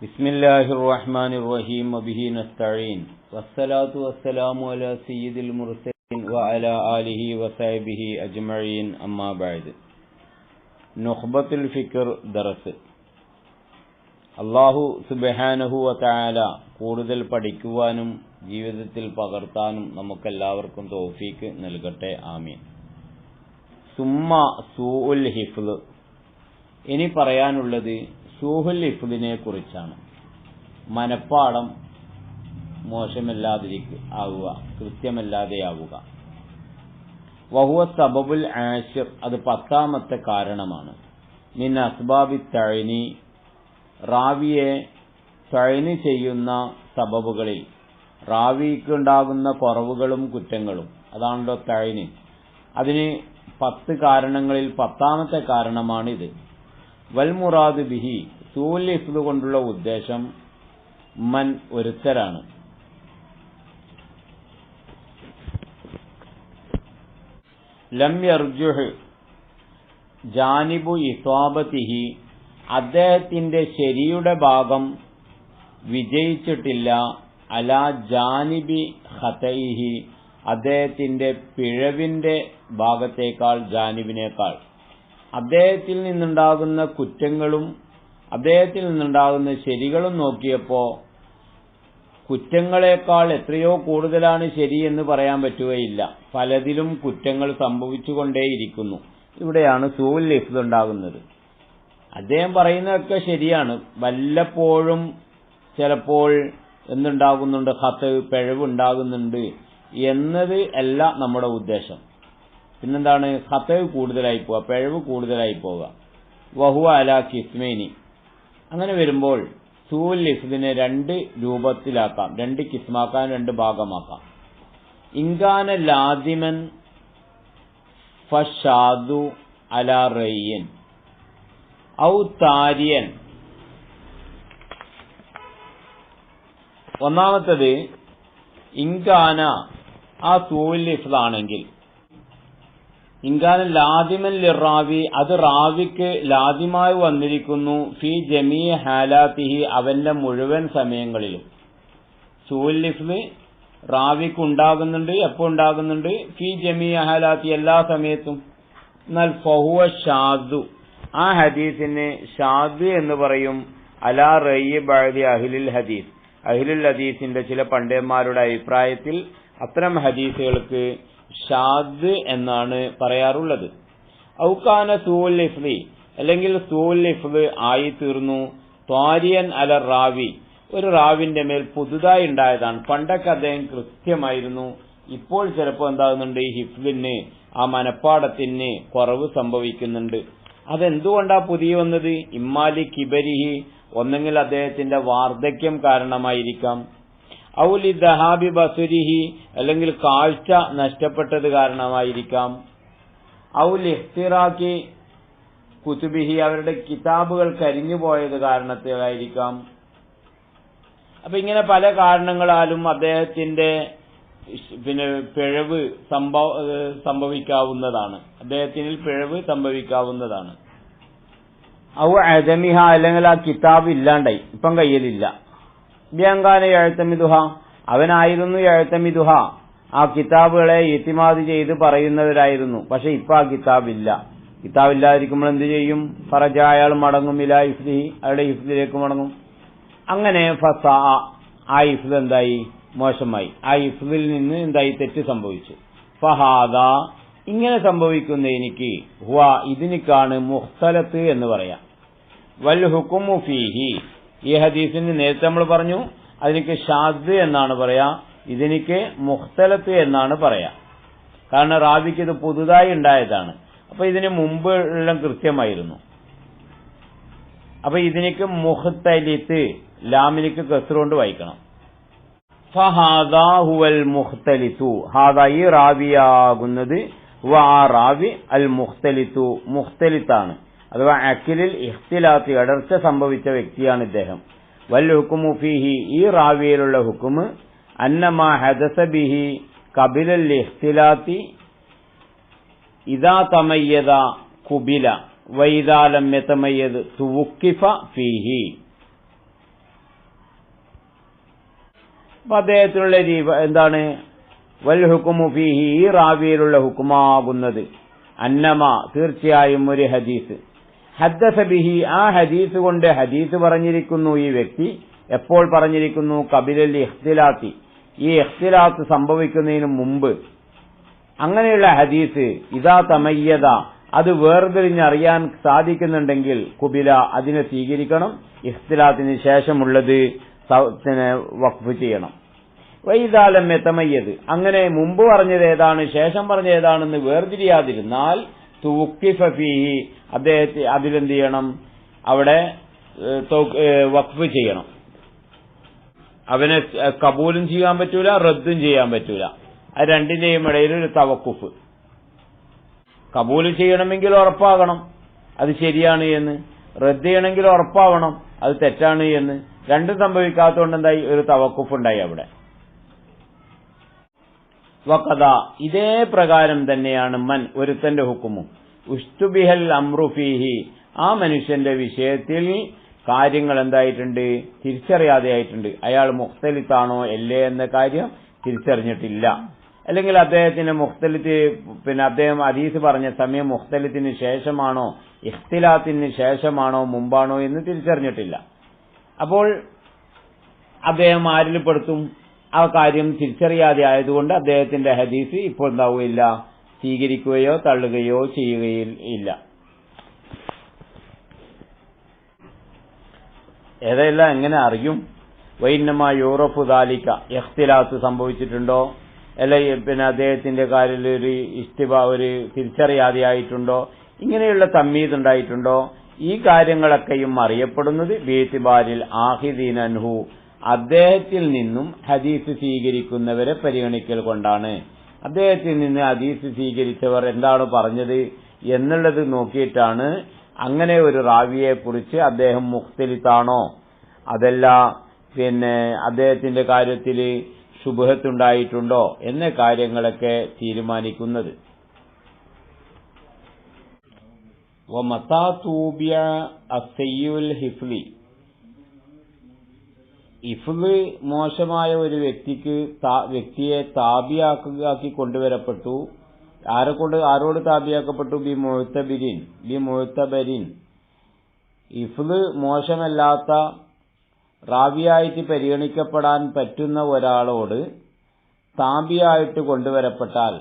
ബിസ്മില്ലാഹിർ റഹ്മാനിർ റഹീം വബിഹി നസ്തഈൻ വസ്സലാത്തു വസ്സലാമു അലാ സയ്യിദിൽ മുർസലീൻ വഅലാ ആലിഹി വസഹ്ബിഹി അജ്മഈൻ അമ്മാ ബഅദ്. നുഖ്ബത്തുൽ ഫിക്ർ ദർസ്. അല്ലാഹു സുബ്ഹാനഹു വ തആല കൂടുതൽ പഠിക്കുവാനും ജീവിതത്തിൽ പകർത്താനും നമുക്കെല്ലാവർക്കും തൗഫീക്ക് നൽകട്ടെ, ആമീൻ. സുമ്മ സൂഉൽ ഹിഫ്ള്. ഇനി പറയാനുള്ളത് സൂഹുൽ ഹിഫ്ളിനെ കുറിച്ചാണ്. മനപ്പാടം മോശമല്ലാതിരിക്കുക, കൃത്യമല്ലാതെയാവുക. വഹുവ സബബുൽ ആശിർ, അത് 10ാമത്തെ കാരണമാണ്. മിൻ അസ്ബാബി തഅനി, റാവിയെ തഅനി ചെയ്യുന്ന സബബുകളിൽ റാവിക്കുണ്ടാകുന്ന കുറവുകളും കുറ്റങ്ങളും, അതാണല്ലോ തഅനി. അതിന് 10 കാരണങ്ങളിൽ 10ാമത്തെ കാരണമാണിത്. വൽ മുറാദ് ബിഹി, സൂഉൽ ഹിഫ്ള് കൊണ്ടുള്ള ഉദ്ദേശം മൻ, ഒരുത്തരാണ്. ലം യർജുഹ് ജാനിബു ഇസ്വാബതിഹി, അദ്ദേഹത്തിന്റെ ശരിയുടെ ഭാഗം വിജയിച്ചിട്ടില്ല. അലാ ജാനിബി ഖതഇഹി, അദ്ദേഹത്തിന്റെ പിഴവിന്റെ ഭാഗത്തേക്കാൾ, ജാനിബിനേക്കാൾ. അദ്ദേഹത്തിൽ നിന്നുണ്ടാകുന്ന കുറ്റങ്ങളും അദ്ദേഹത്തിൽ നിന്നുണ്ടാകുന്ന ശരികളും നോക്കിയപ്പോൾ കുറ്റങ്ങളെക്കാൾ എത്രയോ കൂടുതലാണ് ശരി എന്ന് പറയാൻ പറ്റുകയില്ല. പലതിലും കുറ്റങ്ങൾ സംഭവിച്ചുകൊണ്ടേയിരിക്കുന്നു. ഇവിടെയാണ് സൂഉൽ ഹിഫ്ള് ഉണ്ടാകുന്നത്. അദ്ദേഹം പറയുന്നതൊക്കെ ശരിയാണ്. വല്ലപ്പോഴും ചിലപ്പോൾ എന്തുണ്ടാകുന്നുണ്ട്, ഖത, പിഴവുണ്ടാകുന്നുണ്ട് എന്നത് അല്ല നമ്മുടെ ഉദ്ദേശം. പിന്നെന്താണ്? ഖത കൂടുതലായി പോവുക, പിഴവ് കൂടുതലായി പോവുക. വഹുവ അലാ കിസ്മൈനി. അങ്ങനെ വരുമ്പോൾ സൂഉൽ ഹിഫ്ളിനെ 2 രൂപത്തിലാക്കാം, 2 കിസ്മാക്കാൻ, 2 ഭാഗമാക്കാം. ഇൻകാന ലാദിമൻ ഫഷാദു അലാ റയ്യൻ ഔ താരിയൻ. ഒന്നാമത്തത് ഇൻകാന, ആ സൂഉൽ ഹിഫ്ള് ആണെങ്കിൽ, ഇൻകാന ലാദിമൻ ലിറാവി, അത് റാവിക്ക് ലാദിമായി വന്നിരിക്കുന്നു. ഫി ജമീ ഹാലാത്തിഹി, അവന്റെ മുഴുവൻ സമയങ്ങളിലും. സൂഉൽ ഹിഫ്ള് റാവിക്ക് ഉണ്ടാകുന്നുണ്ട്. എപ്പോൾ ഉണ്ടാകുന്നുണ്ട്? ഫി ജമീ ഹാലാത്തി, എല്ലാ സമയത്തും. എന്നാൽ ഫഹുവ ഷാദു, ആ ഹദീസിന് ഷാദ് എന്ന് പറയും. അലാ റയ്യി ബഅദി അഹ്ലിൽ ഹദീസ്, അഹ്ലുൽ ഹദീസിന്റെ ചില പണ്ഡിതന്മാരുടെ അഭിപ്രായത്തിൽ അത്തരം ഹദീസുകൾക്ക് ഷാദ് എന്നാണ് പറയാറുള്ളത്. ഔകാന സൂഉൽ ഹിഫ്ളി, അല്ലെങ്കിൽ സൂഉൽ ഹിഫ്ള് ആയി തീർന്നു ത്വാരിയൻ അല റാവി, ഒരു റാവിന്റെ മേൽ പുതുതായി ഉണ്ടായതാണ്. പണ്ടൊക്കെ അദ്ദേഹം കൃത്യമായിരുന്നു. ഇപ്പോൾ ചിലപ്പോൾ എന്താകുന്നുണ്ട്, ഈ ഹിഫ്ളിന്, ആ മനപ്പാടത്തിന് കുറവ് സംഭവിക്കുന്നുണ്ട്. അതെന്തുകൊണ്ടാ പുതിയ വന്നത്? ഇമ്മാലി കിബരിഹി, ഒന്നെങ്കിൽ അദ്ദേഹത്തിന്റെ വാർദ്ധക്യം കാരണമായിരിക്കാം. ഔലി ദഹാബി ബസുരിഹി, അല്ലെങ്കിൽ കാഴ്ച നഷ്ടപ്പെട്ടത് കാരണമായിരിക്കാം. ഔലി ഇഖ്തിറാഖി കുതുബിഹി, അവരുടെ കിതാബുകൾ കരിഞ്ഞുപോയത് കാരണത്തിലായിരിക്കാം. അപ്പൊ ഇങ്ങനെ പല കാരണങ്ങളാലും അദ്ദേഹത്തിന്റെ പിഴവ് സംഭവിക്കാവുന്നതാണ്. അദ്ദേഹത്തിന് പിഴവ് സംഭവിക്കാവുന്നതാണ്. ഔ അദമിഹ, അല്ലെങ്കിൽ ആ കിതാബ് ഇല്ലാണ്ടായി, ഇപ്പം കയ്യിലില്ല. ബിയങ്കാന എഴുത്തമിദുഹ, അവനായിരുന്നു എഴുത്തമിദുഹ, ആ കിതാബുകളെ ഇത്തിമാദ് ചെയ്ത് പറയുന്നവരായിരുന്നു. പക്ഷെ ഇപ്പൊ ആ കിതാബില്ല. കിതാബില്ലാതിരിക്കുമ്പോൾ എന്ത് ചെയ്യും? ഫറജ, അയാൾ മടങ്ങും. ഇലാ ഹിഫ്ളിഹി, അയാളുടെ ഹിഫ്ളിലേക്ക് മടങ്ങും. അങ്ങനെ ഫസാ, ആ ഹിഫ്ള് എന്തായി? മോശമായി. ആ ഹിഫ്ളിൽ നിന്ന് എന്തായി? തെറ്റ് സംഭവിച്ചു. ഫഹാദ, ഇങ്ങനെ സംഭവിക്കുന്ന എനിക്ക്, ഹുവ, ഇതിനിക്കാണ് മുഖ്തലത്ത് എന്ന് പറയാം. വൽ ഹുക്കുമു ഫീഹി, ഈ ഹദീസിന് നേരത്തെ നമ്മൾ പറഞ്ഞു അതിനിക്ക് ഷാദ് എന്നാണ് പറയാ, ഇതിനിക്ക് മുഖ്തലത്ത് എന്നാണ് പറയാ. കാരണം റാവിക്ക് ഇത് പുതുതായി ഉണ്ടായതാണ്. അപ്പൊ ഇതിന് മുമ്പ് എല്ലാം കൃത്യമായിരുന്നു. അപ്പൊ ഇതിനിക്ക് മുഖ്തലിത്ത്, ലാമിനിക്ക് കസ്റുകൊണ്ട് വായിക്കണം. ഫഹാദാ ഹുവൽ മുഖ്തലിത്തു, ഹാദാ, ഈ റാവിയാകുന്നത്, ആ റാവി അൽ മുഖ്തലിത്തു, മുഖ്തലിത്താണ്. അഥവാ അഖിലിൽ ഇഖ്തിലാത്തി, അടർച്ച സംഭവിച്ച വ്യക്തിയാണ് ഇദ്ദേഹം. വൽ ഹുക്കുമു ഫീഹി, ഈ റാവിയിലുള്ള ഹുക്കുമ്, അന്നമാ ഹദസ ബിഹി ഖബിലൽ ഇഖ്തിലാത്തി ഇദാ തമയ്യദ ഖുബില വൈദാ ലം യതമയ്യദ് തുവഖിഫ ഫീഹി. അപ്പൊ അദ്ദേഹത്തിനുള്ള എന്താണ് വൽ ഹുക്കുമു ഫീഹി, ഈ റാവിയിലുള്ള ഹുക്കുമാകുന്നത് അന്നമ, തീർച്ചയായും ഒരു ഹദീസ് ഹദ്ദസ ബിഹി, ആ ഹദീസ് കൊണ്ട് ഹദീസ് പറഞ്ഞിരിക്കുന്നു ഈ വ്യക്തി. എപ്പോൾ പറഞ്ഞിരിക്കുന്നു? ഖബിലൽ ഇഖ്തിലാത്തി, ഈ ഇഖ്തിലാത്ത് സംഭവിക്കുന്നതിന് മുമ്പ്. അങ്ങനെയുള്ള ഹദീസ് ഇദാ തമയ്യദ, അത് വേർതിരിഞ്ഞറിയാൻ സാധിക്കുന്നുണ്ടെങ്കിൽ കുബില, അതിനെ സ്വീകരിക്കണം. ഇഖ്തിലാത്തിന് ശേഷമുള്ളത് വഖഫ് ചെയ്യണം. വൈദാലം എത്തമയ്യത്, അങ്ങനെ മുമ്പ് പറഞ്ഞത് ഏതാണ് ശേഷം പറഞ്ഞ ഏതാണെന്ന് വേർതിരിയാതിരുന്നാൽ തുഖിഫ ഫീഹി, അദ്ദേഹത്തെ അതിലെന്ത് ചെയ്യണം? അവിടെ വഖഫ് ചെയ്യണം. അവനെ കബൂലും ചെയ്യാൻ പറ്റൂല, റദ്ദും ചെയ്യാൻ പറ്റൂല. അത് രണ്ടിന്റെയും ഇടയിൽ ഒരു തവക്കുഫ്. കബൂൽ ചെയ്യണമെങ്കിൽ ഉറപ്പാകണം അത് ശരിയാണ് എന്ന്, റദ്ദ് ചെയ്യണമെങ്കിൽ ഉറപ്പാവണം അത് തെറ്റാണ് എന്ന്. രണ്ടും സംഭവിക്കാത്തതുകൊണ്ട് എന്തായി? ഒരു തവക്കുഫ് ഉണ്ടായി അവിടെ. വഖദ, ഇതേ പ്രകാരം തന്നെയാണ് മൻ, ഒരുത്തന്റെ ഹുക്കുമും. ഉസ്തുബിഹൽ അംറു ഫീഹി, ആ മനുഷ്യന്റെ വിഷയത്തിൽ കാര്യങ്ങൾ എന്തായിട്ടുണ്ട്? തിരിച്ചറിയാതെയായിട്ടുണ്ട്. അയാൾ മുഖ്തലിത്താണോ അല്ലേ എന്ന കാര്യം തിരിച്ചറിഞ്ഞിട്ടില്ല. അല്ലെങ്കിൽ അദ്ദേഹത്തിന് മുഖ്തലിത്ത്, അദ്ദേഹം ഹദീസ് പറഞ്ഞ സമയം മുഖ്തലിത്തിന് ശേഷമാണോ ഇഖ്തിലാത്തിന് ശേഷമാണോ മുമ്പാണോ എന്ന് തിരിച്ചറിഞ്ഞിട്ടില്ല. അപ്പോൾ അദ്ദേഹം ആരിൽ പെടുത്തും? ആ കാര്യം തിരിച്ചറിയാതെ ആയതുകൊണ്ട് അദ്ദേഹത്തിന്റെ ഹദീസ് ഇപ്പോൾ എന്താവുകയില്ല, സ്വീകരിക്കുകയോ തള്ളുകയോ ചെയ്യുകയില്ല. ഏതെല്ലാം എങ്ങനെ അറിയും? വൈന്നമാ യൂറഫു ദാലിക, ഇഖ്തിലാത്ത് സംഭവിച്ചിട്ടുണ്ടോ, അല്ലെ അദ്ദേഹത്തിന്റെ കാര്യത്തിൽ ഒരു തിരിച്ചറിയാതെയായിട്ടുണ്ടോ, ഇങ്ങനെയുള്ള തമ്മീദ് ഉണ്ടായിട്ടുണ്ടോ, ഈ കാര്യങ്ങളൊക്കെയും അറിയപ്പെടുന്നത് ബിഇതിബാരിൽ ആഖിദീന അൻഹു, അദ്ദേഹത്തിൽ നിന്നും ഹദീസ് സ്വീകരിക്കുന്നവരെ പരിഗണിക്കൽ കൊണ്ടാണ്. അദ്ദേഹത്തിൽ നിന്ന് ഹദീസ് സ്വീകരിച്ചവർ എന്താണ് പറഞ്ഞത് എന്നുള്ളത് നോക്കിയിട്ടാണ് അങ്ങനെ ഒരു റാവിയെ കുറിച്ച് അദ്ദേഹം മുഖ്തലിത്താണോ അതല്ല അദ്ദേഹത്തിന്റെ കാര്യത്തിൽ ശുബ്ഹത്തുണ്ടായിട്ടുണ്ടോ എന്ന കാര്യങ്ങളൊക്കെ തീരുമാനിക്കുന്നത്. വമതാ തൂബിയ അസ്സയ്യുൽ ഹിഫ്ലി, ഹിഫ്ള് മോശമായ ഒരു വ്യക്തിയെ താബിയാക്കി കൊണ്ടുവരപ്പെട്ടു. ആരോട് താബിയാക്കപ്പെട്ടു? ബി മുഅ്തബരിൻ. ഹിഫ്ള് മോശമല്ലാത്ത റാവിയായിട്ട് പരിഗണിക്കപ്പെടാൻ പറ്റുന്ന ഒരാളോട് താബിയായിട്ട് കൊണ്ടുവരപ്പെട്ടാൽ,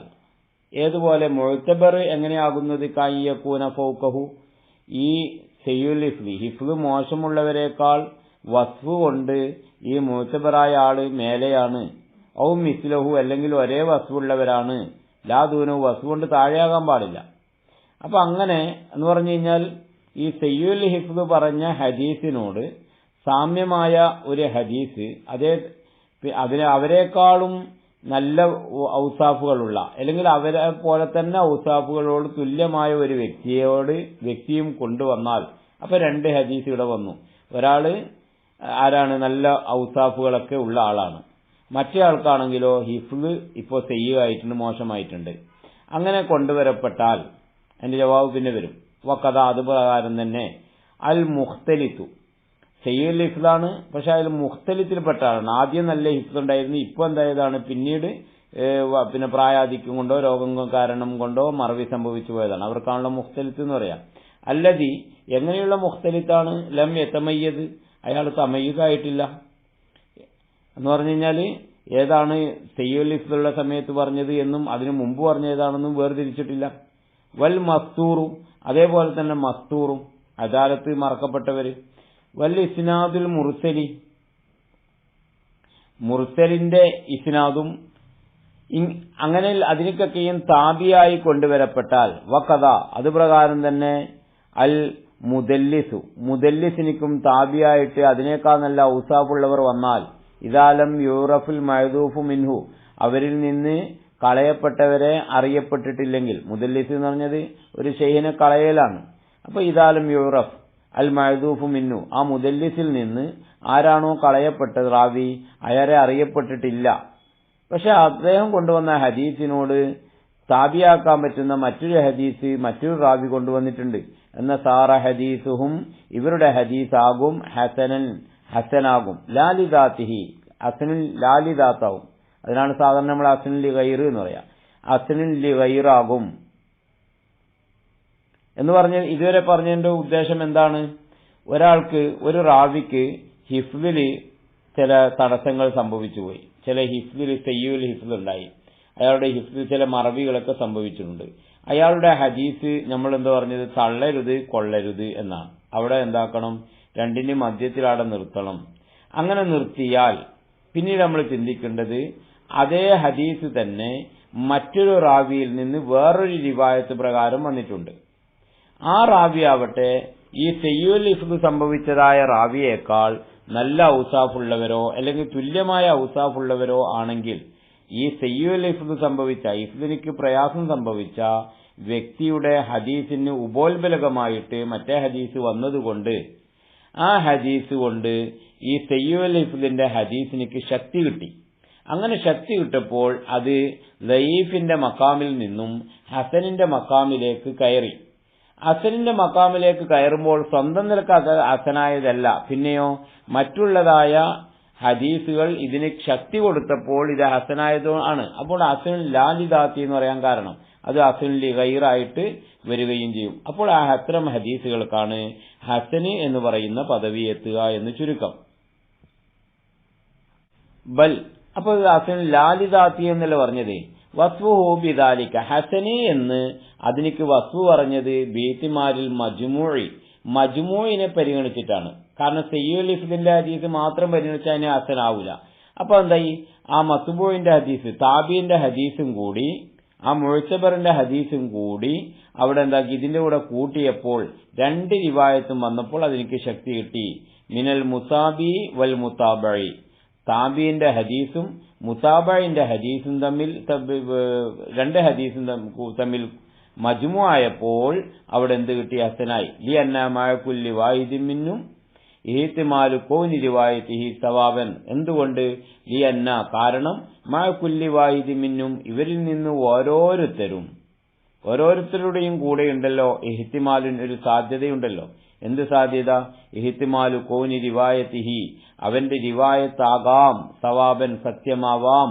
ഏതുപോലെ മുഅ്തബർ എങ്ങനെയാകുന്നത്? കായ്യകൂന ഫൗഖഹു, ഈ സയ്യുൽ ഹിഫ്ള് മോശമുള്ളവരെക്കാൾ വസ്ഫ് കൊണ്ട് ഈ മുഅ്തബറായ ആള് മേലെയാണ്. ഔ മിസ്ലഹു, അല്ലെങ്കിൽ ഒരേ വസ്ഫുള്ളവരാണ്. ലാദൂനു, വസ്ഫ് കൊണ്ട് താഴെയാകാൻ പാടില്ല. അപ്പൊ അങ്ങനെ എന്ന് പറഞ്ഞു കഴിഞ്ഞാൽ ഈ സയ്യുൽ ഹിഫ്ള് പറഞ്ഞ ഹദീസിനോട് സാമ്യമായ ഒരു ഹദീസ്, അവരെക്കാളും നല്ല ഔസാഫുകളുള്ള, അല്ലെങ്കിൽ അവരെ പോലെ തന്നെ ഔസാഫുകളോട് തുല്യമായ ഒരു വ്യക്തിയും കൊണ്ടുവന്നാൽ, അപ്പൊ രണ്ട് ഹദീസ് ഇവിടെ വന്നു. ഒരാള് ആരാണ്? നല്ല ഔസാഫുകളൊക്കെ ഉള്ള ആളാണ്. മറ്റേ ആൾക്കാണെങ്കിലോ ഹിഫ്ള് ഇപ്പോൾ സയ്യിആയിട്ടുണ്ട്, മോശമായിട്ടുണ്ട്. അങ്ങനെ കൊണ്ടുവരപ്പെട്ടാൽ അതിന്റെ ജവാബ് പിന്നെ വരും. വഖദ, അത് പ്രകാരം തന്നെ അൽ മുഖ്തലിത്തു, സയ്യിഉൽ ഹിഫ്ളാണ്, പക്ഷെ അതിൽ മുഖ്തലിത്തിൽപ്പെട്ട ആളാണ്. ആദ്യം നല്ല ഹിഫ്ള് ഉണ്ടായിരുന്നു, ഇപ്പൊ എന്തായതാണ്? പിന്നീട് പ്രായാധിക്യം കൊണ്ടോ രോഗം കാരണം കൊണ്ടോ മറവി സംഭവിച്ചു പോയതാണ്. അവർക്കാണല്ലോ മുഖ്തലിത്ത് എന്ന് പറയാം. അല്ലതി, എങ്ങനെയുള്ള മുഖ്തലിത്താണ്? ലം യതമയ്യദ്, അയാൾ തമയ്യുദായിട്ടില്ല എന്ന് പറഞ്ഞു കഴിഞ്ഞാല് ഏതാണ് സയ്യിഉൽ ഹിഫ്ളുള്ള സമയത്ത് പറഞ്ഞത് എന്നും അതിനു മുമ്പ് പറഞ്ഞ ഏതാണെന്നും വേർതിരിച്ചിട്ടില്ല. വൽ മസ്തൂറും, അതേപോലെ തന്നെ മസ്തൂറും, അദാലത്ത് മറക്കപ്പെട്ടവര്. വൽ ഇസ്നാദുൽ മുർസലി, മുർസലിന്റെ ഇസ്നാദും അങ്ങനെ അതിനൊക്കെയും താബിയായി കൊണ്ടുവരപ്പെട്ടാൽ വഖദ, അത് പ്രകാരം തന്നെ അൽ മുദല്ലിസു, മുദല്ലിസിനിക്കും താബിയായിട്ട് അതിനേക്കാൾ നല്ല ഔസാഫുള്ളവർ വന്നാൽ, ഇദാലം യൂറഫുൽ മഅദൂഫു മിൻഹു, അവരിൽ നിന്ന് കളയപ്പെട്ടവരെ അറിയപ്പെട്ടിട്ടില്ലെങ്കിൽ, മുദല്ലിസ് എന്ന് പറഞ്ഞത് ഒരു ഷെയ്ഖിനെ കളയലാണ്. അപ്പൊ ഇദാലം യൂറഫ് അൽ മഅദൂഫു മിൻഹു, ആ മുദല്ലിസിൽ നിന്ന് ആരാണോ കളയപ്പെട്ടത് റാവി, അയാളെ അറിയപ്പെട്ടിട്ടില്ല. പക്ഷെ അദ്ദേഹം കൊണ്ടുവന്ന ഹദീസിനോട് താബിയാക്കാൻ പറ്റുന്ന മറ്റൊരു ഹദീസ് മറ്റൊരു റാവി കൊണ്ടുവന്നിട്ടുണ്ട് എന്ന സാറ ഹദീസുഹും, ഇവരുടെ ഹദീസാകും ഹസനാകും. ലാലിദാത്തിഹി, അസ്നുൽ ലാലിദാത്താവും. അതിനാണ് സാധാരണ നമ്മൾ അസ്നുൽ ലിഗൈർ എന്ന് പറയാം. അസ്നുൽ ലിഗൈറാകും എന്ന് പറഞ്ഞ് ഇതുവരെ പറഞ്ഞതിന്റെ ഉദ്ദേശം എന്താണ്? ഒരാൾക്ക്, ഒരു റാവിക്ക് ഹിഫ്ദിൽ ചില തടസ്സങ്ങൾ സംഭവിച്ചുപോയി. ചില ഹിഫ്ദിൽ സയ്യുൽ ഹിഫ്ദ് ഉണ്ടായി. അയാളുടെ ഹിഫ്ദിൽ ചില മറവികളൊക്കെ സംഭവിച്ചിട്ടുണ്ട്. അയാളുടെ ഹദീസ് നമ്മൾ എന്താ പറഞ്ഞത്? തള്ളരുത്, കൊള്ളരുത് എന്നാണ്. അവിടെ എന്താക്കണം? രണ്ടിന്റെ മധ്യത്തിൽ അവിടെ നിർത്തണം. അങ്ങനെ നിർത്തിയാൽ പിന്നീട് നമ്മൾ ചിന്തിക്കേണ്ടത് അതേ ഹദീസ് തന്നെ മറ്റൊരു റാവിയിൽ നിന്ന് വേറൊരു റിവായത്ത് പ്രകാരം വന്നിട്ടുണ്ട്. ആ റാവിയാവട്ടെ ഈ സയ്യുൽ ഹിഫ്ദ് സംഭവിച്ചതായ റാവിയേക്കാൾ നല്ല ഔസാഫുള്ളവരോ അല്ലെങ്കിൽ തുല്യമായ ഔസാഫുള്ളവരോ ആണെങ്കിൽ ഈ സയ്യുൽ ഹിഫ്ദ് സംഭവിച്ച, ഹിഫ്ദിനിക്ക് പ്രയാസം സംഭവിച്ച വ്യക്തിയുടെ ഹദീസിന് ഉപോത്ബലകമായിട്ട് മറ്റേ ഹദീസ് വന്നതുകൊണ്ട് ആ ഹദീസ് കൊണ്ട് ഈ സയ്യുൽ ഹിഫ്ദിന്റെ ഹദീസിനിക്ക് ശക്തി കിട്ടി. അങ്ങനെ ശക്തി കിട്ടപ്പോൾ അത് ലഈഫിന്റെ മക്കാമിൽ നിന്നും ഹസനിന്റെ മക്കാമിലേക്ക് കയറി. ഹസനിന്റെ മക്കാമിലേക്ക് കയറുമ്പോൾ സ്വന്തം നിലക്ക് അത് ഹസനായതല്ല, പിന്നെയോ മറ്റുള്ളതായ ഹദീസുകൾ ഇതിന് ശക്തി കൊടുത്തപ്പോൾ ഇത് ഹസനായതാണ്. അപ്പോൾ ഹസനുൽ ലാലിദാത്തി എന്ന് പറയാൻ കാരണം അത് ഹസനുൽ ലിഗൈറായിട്ട് വരികയും ചെയ്യും. അപ്പോൾ ആ അത്തരം ഹദീസുകൾക്കാണ് ഹസന് എന്ന് പറയുന്ന പദവി എത്തുക എന്ന് ചുരുക്കം. ബൽ, അപ്പോൾ ഹസനുൽ ലാലിദാത്തി എന്നല്ല പറഞ്ഞത്. വസ്ഫുഹു ബിദാലിക, ഹസനി എന്ന് അതിനിക്ക് വസ്ഫു പറഞ്ഞത് ബീത്തിമാരിൽ മജ്മൂഇനെ പരിഗണിച്ചിട്ടാണ്. കാരണം സയ്യുൽ ഹിഫ്ദിന്റെ ഹദീസ് മാത്രം പരിഗണിച്ചാൽ അതിന് ഹസനാവൂല. അപ്പൊ എന്തായി? ആ മത്ബൂഇന്റെ ഹദീസ്, താബിന്റെ ഹദീസും കൂടി ആ മുഅ്തബറിന്റെ ഹദീസും കൂടി അവിടെ എന്താക്കി? ഇതിന്റെ കൂടെ കൂട്ടിയപ്പോൾ രണ്ട് റിവായത്തും വന്നപ്പോൾ അതിനിക്ക് ശക്തി കിട്ടി. മിനൽ മുസാബി വൽ മുതാബഇ, താബിന്റെ ഹദീസും മുതാബഇന്റെ ഹദീസും തമ്മിൽ രണ്ട് ഹദീസും തമ്മിൽ മജ്മു ആയപ്പോൾ അവിടെ എന്ത് കിട്ടി? ഹസനായി. ലിഅന്ന മഅ കുല്ലി വാഹിദിൻ മിന്നും ഇഹ്തിമാലു കൗനി റിവായത്തിഹി സവാബൻ. എന്തുകൊണ്ട്? ലിഅന്ന, കാരണം മഅ കുല്ലി വാഹിദിൻ മിന്നും, ഇവരിൽ നിന്ന് ഓരോരുത്തരുടെയും കൂടെയുണ്ടല്ലോ ഇഹ്തിമാലിൻ, ഒരു സാധ്യതയുണ്ടല്ലോ. എന്ത് സാധ്യത? ഇഹ്തിമാലു കൗനി റിവായത്തിഹി, അവന്റെ റിവായത്താകാം, സവാബൻ സത്യമാവാം,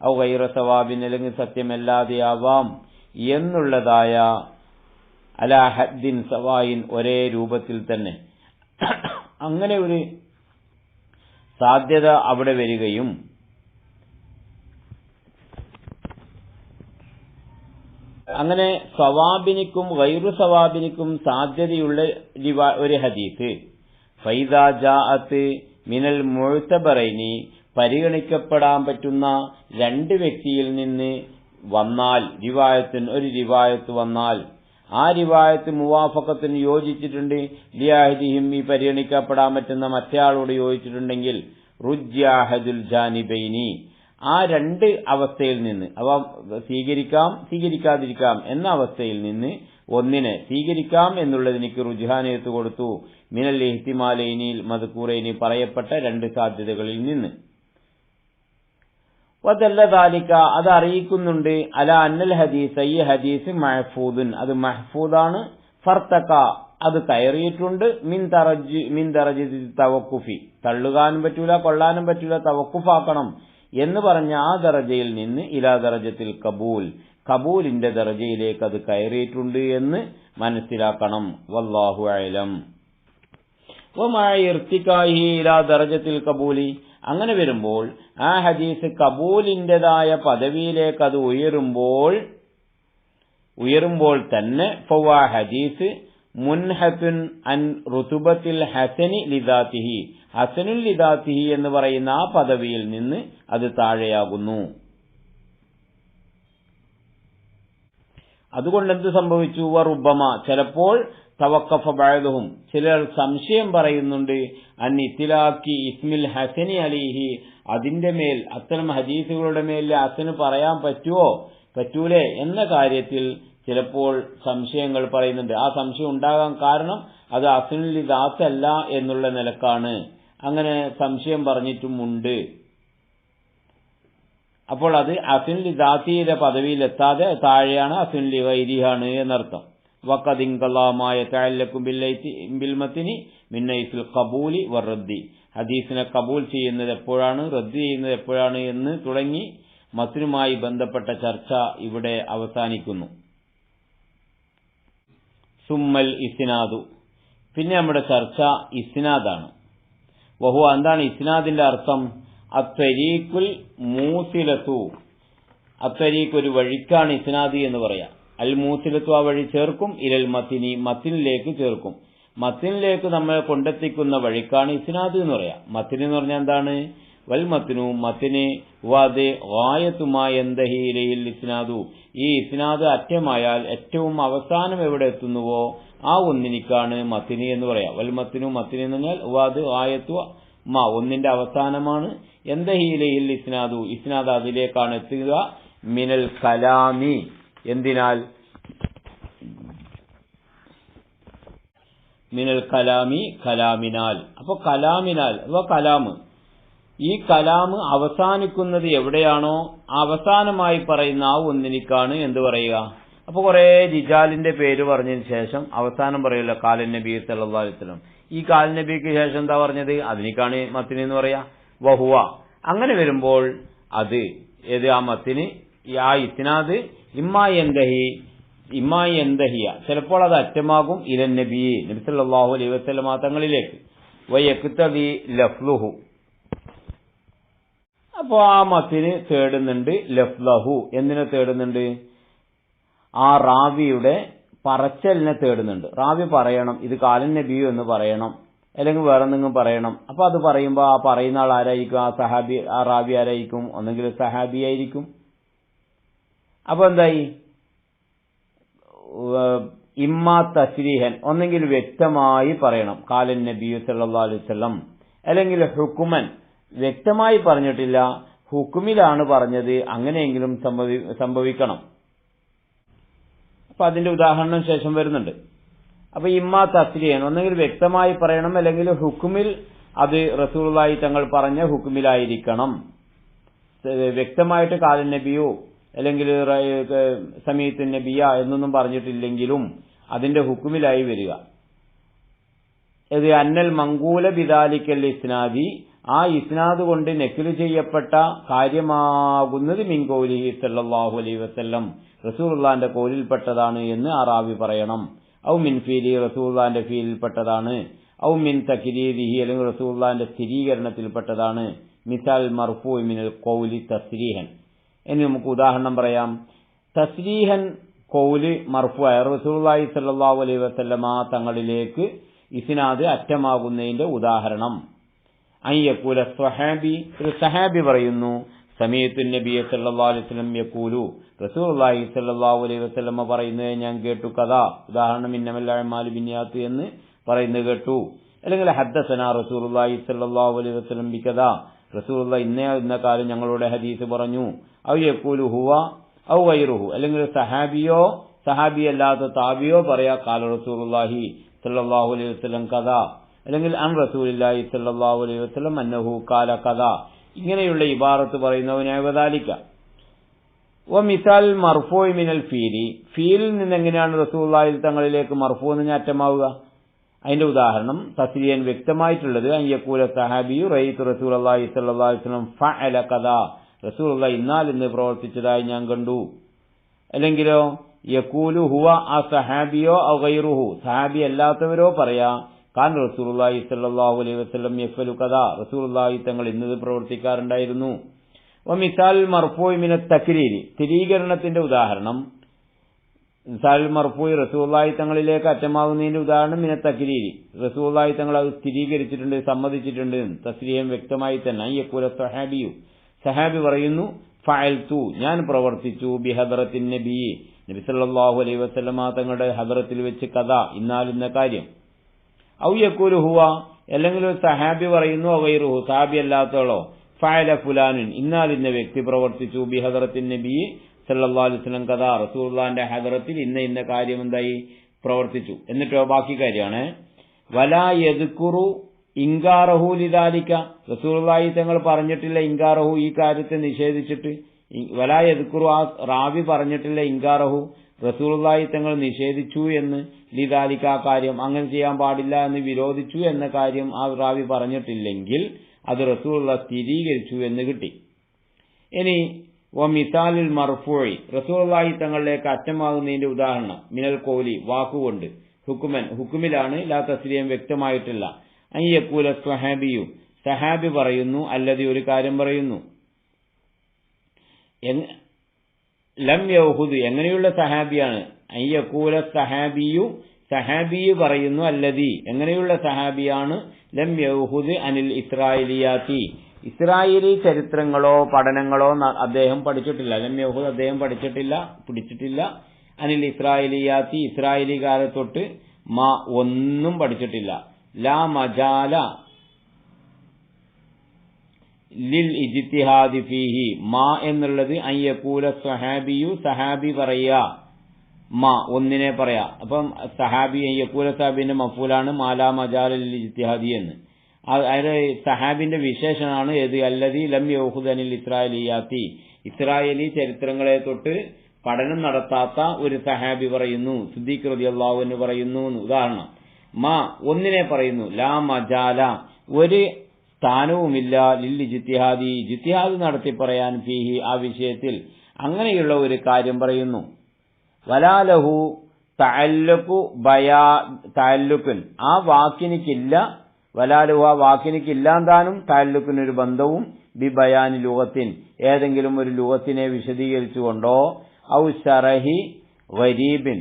ഔ ഗൈറ സവാബിൻ അല്ലെങ്കിൽ സത്യമല്ലാതെയാവാം എന്നുള്ളതായ അലാ ഹദ്ദിൻ സവായിൻ, ഒരേ രൂപത്തിൽ തന്നെ അങ്ങനെ ഒരു സാധ്യത അവിടെ വരികയും അങ്ങനെ സവാബിനിക്കും ഗൈറു സവാബിനിക്കും സാധ്യതയുള്ള ഒരു ഹദീസ് ഫൈദാ ജാഅത്ത് മിനൽ മുഅ്തബറൈനി, പരിഗണിക്കപ്പെടാൻ പറ്റുന്ന രണ്ട് വ്യക്തിയിൽ നിന്ന് വന്നാൽ, ഒരു റിവായത്ത് വന്നാൽ, ആ റിവായത്ത് മുവാഫഖത്തിന് യോജിച്ചിട്ടുണ്ട്, ലിയാഹിദിഹിം, ഈ പരിഗണിക്കപ്പെടാൻ പറ്റുന്ന മറ്റേയാളോട് യോജിച്ചിട്ടുണ്ടെങ്കിൽ റുജ്യാഹദുൽ ജാനിബൈനി, ആ രണ്ട് അവസ്ഥയിൽ നിന്ന്, അവ സ്വീകരിക്കാം സ്വീകരിക്കാതിരിക്കാം എന്ന അവസ്ഥയിൽ നിന്ന് ഒന്നിനെ സ്വീകരിക്കാം എന്നുള്ളതിനിക്ക് റുജ്ഹാനേത്ത് കൊടുത്തു. മിനൽ ഇഹ്തിമാലൈനിൽ മദ്കൂറൈനി, പറയപ്പെട്ട രണ്ട് സാധ്യതകളിൽ നിന്ന്. വദല്ല ദാലിക, അത് അറിയിക്കുന്നുണ്ട്, അല അന്നൽ ഹദീസ്, ഈ ഹദീസ് മഹ്ഫൂദുൻ, അത് മഹ്ഫൂദാണ്. ഫർത്തക, അത് കയറിയിട്ടുണ്ട്. മിൻ ദറജതി തവക്കുഫി, തള്ളുകാനും പറ്റൂല കൊള്ളാനും പറ്റൂല, തവക്കുഫാക്കണം എന്ന് പറഞ്ഞ ആ ദറജയിൽ നിന്ന് ഇലാ ദറജത്തിൽ കബൂൽ, കബൂലിന്റെ ദറജയിലേക്ക് അത് കയറിയിട്ടുണ്ട് എന്ന് മനസ്സിലാക്കണം. വല്ലാഹു അഅലം. വമാ ഇർതികാഹി ഇലാ ദറജത്തിൽ കബൂലി, അങ്ങനെ വരുമ്പോൾ ആ ഹദീസ് കബൂലിന്റേതായ പദവിയിലേക്ക് അത് ഉയരുമ്പോൾ തന്നെ ഫവാ ഹദീസ് മുൻഹത്തുൻ അൻ റുതുബത്തിൽ ഹസനി ലിദാത്തിഹി, ഹസനുൽ ലിദാത്തിഹി എന്ന് പറയുന്ന ആ പദവിയിൽ നിന്ന് അത് താഴെയാകുന്നു. അതുകൊണ്ട് എന്ത് സംഭവിച്ചു? വറുബമ, ചിലപ്പോൾ തവക്കഫ ബഅദുഹും, ചിലർ സംശയം പറയുന്നുണ്ട്, അൻ ഇത്തിലാക്കി ഇസ്മിൽ ഹസനി അലിഹി, അതിന്റെ മേൽ, അത്തരം ഹദീസുകളുടെ മേൽ ഹസന് പറയാൻ പറ്റൂലേ എന്ന കാര്യത്തിൽ ചിലപ്പോൾ സംശയങ്ങൾ പറയുന്നുണ്ട്. ആ സംശയം ഉണ്ടാകാൻ കാരണം അത് ഹസനുൽ ലിദാത്തല്ല എന്നുള്ള നിലക്കാണ്. അങ്ങനെ സംശയം പറഞ്ഞിട്ടുമുണ്ട്. അപ്പോൾ അത് ഹസനുൽ ലിദാത്തിയുടെ പദവിയിലെത്താതെ താഴെയാണ്, ഹസനുൽ ലിഗൈരിഹാണ് എന്നർത്ഥം. വഖദിൻഖലാമായ തഅല്ലഖു ബിൽ മത്നി മിൻ ഹൈസുൽ ഖബൂലി വറദ്ദി. ഹദീസിനെ കബൂൽ ചെയ്യുന്നത് എപ്പോഴാണ്, റദ്ദ് ചെയ്യുന്നത് എപ്പോഴാണ് എന്ന് തുടങ്ങി മത്നുമായി ബന്ധപ്പെട്ട ചർച്ച ഇവിടെ അവസാനിക്കുന്നു. സുമ്മൽ ഇസ്നാദു, പിന്നെ നമ്മുടെ ചർച്ച ഇസ്നാദാണ്. വഹുവ, എന്താണ് ഇസ്നാദിന്റെ അർത്ഥം? അത്വരീഖുൽ മൂസിലത്തു, അത്വരീഖ് ഒരു വഴിക്കാണ് ഇസ്നാദി എന്ന് പറയാം. അൽ മൂസിലത്തു, ആ വഴി ചേർക്കും, ഇലൽ മത്തിനി, മത്തിനിലേക്ക് ചേർക്കും. മത്തിനിലേക്ക് നമ്മളെ കൊണ്ടെത്തിക്കുന്ന വഴിക്കാണ് ഇസ്നാദ് എന്ന് പറയാം. മത്തിന് എന്ന് പറഞ്ഞാൽ എന്താണ്? വൽ മത്തിനു, മത്തിന് വദ് ഗായത്തുമായി എന്തഹി ഇലൈഹിൽ ഇസ്നാദു, ഈ ഇസ്നാദ് അറ്റമായാൽ ഏറ്റവും അവസാനം എവിടെ എത്തുന്നുവോ ആ ഒന്നിനിക്കാണ് മത്തിന് എന്ന് പറയാം. വൽ മത്തിനു, മത്തിന് എന്ന് പറഞ്ഞാൽ വദ് ഗായത്തു മാ, ഒന്നിന്റെ അവസാനമാണ്. എന്തഹി ഇലൈഹിൽ ഇസ്നാദു, ഇസ്നാദ് അതിലേക്കാണ് എത്തുക. മിനൽ കലാമി, എന്തിനാൽ? മിനൽ കലാമി, കലാമിനാൽ. അപ്പൊ കലാമിനാൽ അഥവാ കലാമ്, ഈ കലാമ് അവസാനിക്കുന്നത് എവിടെയാണോ അവസാനമായി പറയുന്ന ആ ഒന്നിനിക്കാണ് എന്ത് പറയുക. അപ്പൊ കുറെ റിജാലിന്റെ പേര് പറഞ്ഞതിന് ശേഷം അവസാനം പറയല്ലോ കാലൻ നബി സല്ലല്ലാഹു അലൈഹി വസല്ലം. ഈ കാലൻ നബിക്ക് ശേഷം എന്താ പറഞ്ഞത്? അതിനിക്കാണ് മത്തിന് എന്ന് പറയാ. വഹുവ, അങ്ങനെ വരുമ്പോൾ അത് ഏത്? ആ മത്തിന്, ആ ഇസ്നാദ് ഇമ്മായി എന്തഹിയ, ചിലപ്പോൾ അത് അറ്റമാകും ഇലൻ നബി, നബി സല്ലല്ലാഹു അലൈഹി വസല്ലം തങ്ങളിലേക്ക്. വയക്തദി ലഫ്ലുഹു, അപ്പോ ആ മത്തിന് തേടുന്നുണ്ട് ലഫ്ലഹു, എന്തിനെ തേടുന്നുണ്ട്? ആ റാവിയുടെ പറച്ചലിനെ തേടുന്നുണ്ട്. റാവി പറയണം ഇത് കാലൻ നബിയു എന്ന് പറയണം, അല്ലെങ്കിൽ വേറെ എന്തെങ്കിലും പറയണം. അപ്പൊ അത് പറയുമ്പോൾ ആ പറയുന്ന ആൾ ആരായിരിക്കും? ആ സഹാബി, ആ റാവി ആരായിരിക്കും? ഒന്നെങ്കിൽ സഹാബി ആയിരിക്കും. അപ്പൊ എന്തായി? ഇമ്മാ തസ്രീഹൻ, ഒന്നെങ്കിൽ വ്യക്തമായി പറയണം കാലൻ നബിയു സല്ലല്ലാഹു അലൈഹി വസല്ലം, അല്ലെങ്കിൽ ഹുക്കുമൻ, വ്യക്തമായി പറഞ്ഞിട്ടില്ല ഹുക്കുമിലാണ് പറഞ്ഞത്, അങ്ങനെയെങ്കിലും സംഭവിക്കണം. അപ്പൊ അതിന്റെ ഉദാഹരണം ശേഷം വരുന്നുണ്ട്. അപ്പൊ ഇമ്മാ തസ്രീഹൻ, ഒന്നെങ്കിൽ വ്യക്തമായി പറയണം, അല്ലെങ്കിൽ ഹുക്കുമിൽ അത് റസൂലുള്ളാഹി തങ്ങൾ പറഞ്ഞ ഹുക്കുമിലായിരിക്കണം. വ്യക്തമായിട്ട് കാലൻ നബിയോ അല്ലെങ്കിൽ സമീഅത്തു നബിയ എന്നൊന്നും പറഞ്ഞിട്ടില്ലെങ്കിലും അതിന്റെ ഹുക്കുമിലായി വരിക. ഇത് അന്നൽ മങ്കൂല ബിദാലിക്കൽ ഇസ്നാദി, ആ ഇസ്നാദ് കൊണ്ട് നഖ്ല് ചെയ്യപ്പെട്ട കാര്യമാകുന്നത് മിൻ ഖൗലിഹി സല്ലല്ലാഹു അലൈഹി വസല്ലം, റസൂലുള്ളാഹിന്റെ ഖൗലിൽപ്പെട്ടതാണ് എന്ന് ആ റാവി പറയണം. ഔ മിൻ ഫീലി, റസൂലുള്ളാഹിന്റെ ഫീലിൽപ്പെട്ടതാണ്. ഔ മിൻ തക്രീരിഹി, അല്ലെങ്കിൽ റസൂലുള്ളാഹിന്റെ സ്ഥിരീകരണത്തിൽപ്പെട്ടതാണ്. മിസാൽ മർഫൂ മിനൽ ഖൗലി തസ്രീഹൻ. ഇനി നമുക്ക് ഉദാഹരണം പറയാം. തസ്രീഹൻ ഖൗല് മർഫൂആയ റസൂലുള്ളാഹി സ്വല്ലല്ലാഹു അലൈഹി വസല്ലമ തങ്ങളിലേക്ക് ഇസ്നാദ് അറ്റമാകുന്നതിന്റെ ഉദാഹരണം. അയ്യഖൂല സ്വഹാബി, ഒരു സഹാബി പറയുന്നു സമീഅത്തു നബിയ സല്ലല്ലാഹു അലൈഹി വസല്ലം യഖൂലു, റസൂലുള്ളാഹി സ്വല്ലല്ലാഹു അലൈഹി വസല്ലമ പറയുന്നത് ഞാൻ കേട്ടു. കഥാ, ഉദാഹരണം ഇന്നമൽ അഅ്മാലു ബിന്നിയാത്ത് എന്ന് പറയുന്നത് കേട്ടു. അല്ലെങ്കിൽ ഹദ്ദസനാ റസൂലുള്ളാഹി സ്വല്ലല്ലാഹു അലൈഹി വസല്ലം ബികദാ, റസൂലുള്ളാഹി ഇന്ന കാലം ഞങ്ങളുടെ ഹദീസ് പറഞ്ഞു. ഔ യഖൂലു ഹുവ ഔ ഗൈറുഹു, അല്ലെങ്കിൽ സഹാബിയോ സഹാബിയല്ലാത്ത താബിയോ പറയാ ഖാല റസൂലുള്ളാഹി സല്ലല്ലാഹു അലൈഹി വസല്ലം കദാ, അല്ലെങ്കിൽ അൻ റസൂലുള്ളാഹി സല്ലല്ലാഹു അലൈഹി വസല്ലം അന്നഹു ഖാല കദാ. ഇങ്ങനെയുള്ള ഇബാറത്ത് പറയുന്നവനായ വദാലിക. വ മിസാൽ മർഫൂ മിനൽ ഫീലി, ഫീലിൽ നിന്ന് എങ്ങനെയാണ് റസൂലുള്ളാഹി തങ്ങളിലേക്ക് മർഫൂ എന്ന് അറ്റമാവുക? അതിന്റെ ഉദാഹരണം തസ്രീഹൻ വ്യക്തമായിട്ടുള്ളത് അയ്യഖൂല സഹാബിയു റഅയ്തു റസൂലുള്ളാഹി സ്വല്ലല്ലാഹു അലൈഹി വസല്ലം ഫഅല കദാ, റസൂലുള്ളാഹി ഇന്നാൽ ഇന്ന് പ്രവർത്തിച്ചതായി ഞാൻ കണ്ടു. അല്ലെങ്കിലോ യഖൂലു ഹുവ, ആ സഹാബിയോ ഔ ഗൈറുഹു, സഹാബി അല്ലാത്തവരോ പറയാ കാൻ റസൂലുള്ളാഹി സ്വല്ലല്ലാഹു അലൈഹി വസല്ലം യഫ്അലു കദാ, റസൂലുള്ളാഹി തങ്ങൾ ഇന്നത് പ്രവർത്തിക്കാറുണ്ടായിരുന്നു. വ മിസാൽ മർഫൂ മിനൽ തക്രീരി, സ്ഥിരീകരണത്തിന്റെ ഉദാഹരണം മിസാൽ മർഫൂ റസൂലുള്ളാഹി തങ്ങളിലേക്ക് അറ്റമാകുന്നതിന്റെ ഉദാഹരണം മിനൽ തക്രീരി, റസൂലുള്ളാഹി തങ്ങൾ അത് സ്ഥിരീകരിച്ചിട്ടുണ്ട്, സമ്മതിച്ചിട്ടുണ്ട്. തസ്രീഹൻ വ്യക്തമായി തന്നെ. യഖൂല സഹാബിയു, സഹാബി പറയുന്നു ഫഅൽതു, ഞാൻ പ്രവർത്തിച്ചു. ബിഹദറത്തിൻ നബി, നബി സല്ലല്ലാഹു അലൈഹി വസല്ലമ തങ്ങളുടെ ഹദറത്തിൽ വെച്ച് കഥ, ഇന്നാലിന്ന കാര്യം. ഔ യഖൂലു ഹുവ, അല്ലെങ്കിൽ ഒരു സഹാബി പറയുന്നു ഗൈറുഹു, സഹാബി അല്ലാത്തവളോ ഫഅല ഫുലാനുൻ, ഇന്നാലിന്ന വ്യക്തി പ്രവർത്തിച്ചു. ബിഹദറത്തിൻ നബി സല്ലല്ലാഹു അലൈഹി വസല്ലം കഥ, റസൂലുള്ളാഹിന്റെ ഹദറത്തിൽ ഇന്ന കാര്യം എന്തായി പ്രവർത്തിച്ചു. എന്നിട്ടോ ബാക്കി കാര്യമാണ് വലാ യദ്കുറു ഇൻകാറഹു ലിദാലിക, റസൂലുള്ളാഹി തങ്ങൾ പറഞ്ഞിട്ടില്ല ഇൻകാറഹു, ഈ കാര്യത്തെ നിഷേധിച്ചിട്ട്. വലാ യദ്കുറു, ആ റാവി പറഞ്ഞിട്ടില്ല ഇൻകാറഹു, റസൂലുള്ളാഹി തങ്ങൾ നിഷേധിച്ചു എന്ന്, ലിദാലിക ആ കാര്യം അങ്ങനെ ചെയ്യാൻ പാടില്ല എന്ന് വിരോധിച്ചു എന്ന കാര്യം ആ റാവി പറഞ്ഞിട്ടില്ലെങ്കിൽ അത് റസൂലുള്ളാഹി സ്ഥിരീകരിച്ചു എന്ന് കിട്ടി. ഇനി മിസാലുൽ മർഫൂഇ, റസൂലുള്ളാഹി തങ്ങളിലേക്ക് അറ്റമാകുന്നതിന്റെ ഉദാഹരണം, മിനൽ ഖൗലി വാക്കുകൊണ്ട്, ഹുക്കുമൻ ഹുക്കുമിലാണ്, ലാ തസ്ലിയം വ്യക്തമായിട്ടില്ല, അൻ യഖൂല സ്വഹാബിയു സഹാബി പറയുന്നു, അല്ലതി ഒരു കാര്യം പറയുന്നു, ലം യൗഹുദ് എങ്ങനെയുള്ള സഹാബിയാണ്, അൻ യഖൂല സഹാബിയു സഹാബി പറയുന്നു, അല്ലതി എങ്ങനെയുള്ള സഹാബിയാണ്, ലം യൗഹുദ് അനിൽ ഇസ്രായേലിയാത്തി ഇസ്രായേലി ചരിത്രങ്ങളോ പഠനങ്ങളോ അദ്ദേഹം പഠിച്ചിട്ടില്ല. ലം യൗഹുദ് അദ്ദേഹം പിടിച്ചിട്ടില്ല. അനിൽ ഇസ്രായേലിയാത്തി ഇസ്രായേലികാരെ തൊട്ട് ഒന്നും പഠിച്ചിട്ടില്ല. ലാ മജാല ലിൽ ഇജ്തിഹാദി ഫീഹി എന്നുള്ളത് അൻ യഖൂല സ്വഹാബിയു സഹാബി പറയാ, ഒന്നിനെ പറയാ. അപ്പം സഹാബി അൻ യഖൂല സഹാബിന്റെ മഫൂലാണ് മാലാ മജാല ലിൽ ഇജ്തിഹാദി എന്ന്. അതായത് സഹാബിന്റെ വിശേഷണമാണ് ഏത്, അല്ലദീ ലം യൗഖുദ് അനിൽ ഇസ്രായേലിയാത്തി ഇസ്രായേലി ചരിത്രങ്ങളെ തൊട്ട് പഠനം നടത്താത്ത ഒരു സഹാബി പറയുന്നു, സിദ്ദീഖ് റളിയല്ലാഹു അൻഹു പറയുന്നു. ഉദാഹരണം ഒന്നിനെ പറയുന്നു, ലാ മജാല ഒരു സ്ഥാനവുമില്ല, ലിൽ ഇജ്തിഹാദി ഇജ്തിഹാദ് നടത്തി പറയാൻ ഫീഹി ആ വിഷയത്തിൽ, അങ്ങനെയുള്ള ഒരു കാര്യം പറയുന്നു. വലാലഹു തഅല്ലുഖുൻ ആ വാക്കിനിക്കില്ല, വലാലുഹ വാക്കിനിക്കില്ലാന്താനും തഅല്ലുഖിനൊരു ബന്ധവും ബി ബയാനി ലുഗത്തിൻ ഏതെങ്കിലും ഒരു ലുഗത്തിനെ വിശദീകരിച്ചുകൊണ്ടോ, ഔ ശറഹി ഗരീബിൻ